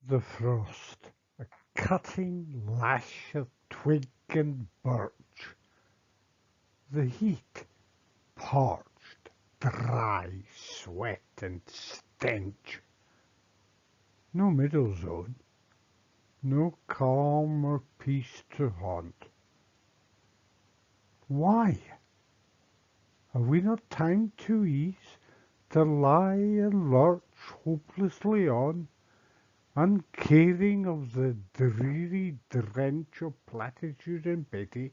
The frost, a cutting lash of twig and birch. The heat, parched, dry sweat and stench. No middle zone, no calm or peace to haunt. Why? Have we not time to ease, to lie and lurch hopelessly on, uncaring of the dreary drench of platitude and pity?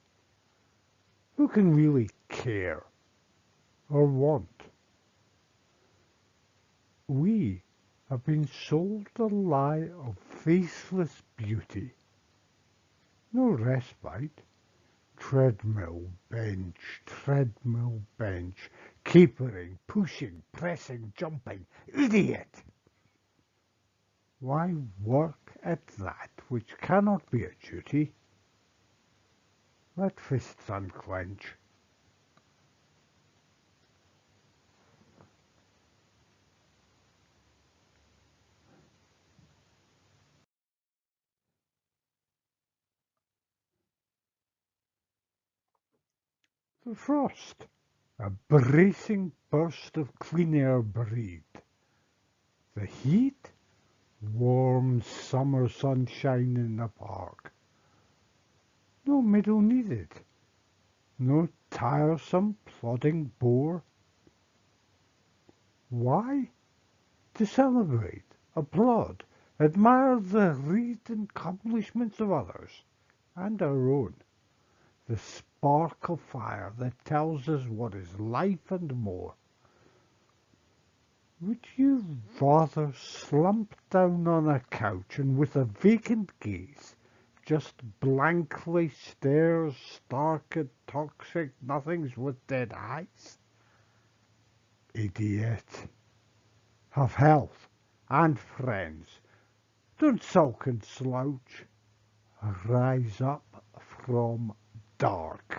Who can really care or want? We have been sold the lie of faithless beauty. No respite. Treadmill bench, capering, pushing, pressing, jumping. Idiot! Why work at that which cannot be a duty? Let fists unclench. The frost, a bracing burst of clean air breathed. The heat, warm summer sunshine in the park. No middle needed. No tiresome plodding bore. Why? To celebrate, applaud, admire the wreathed accomplishments of others and our own. The spark of fire that tells us what is life and more. Would you rather slump down on a couch and with a vacant gaze just blankly stare stark at toxic nothings with dead eyes? Idiot. Have health and friends. Don't sulk and slouch. Rise up from dark.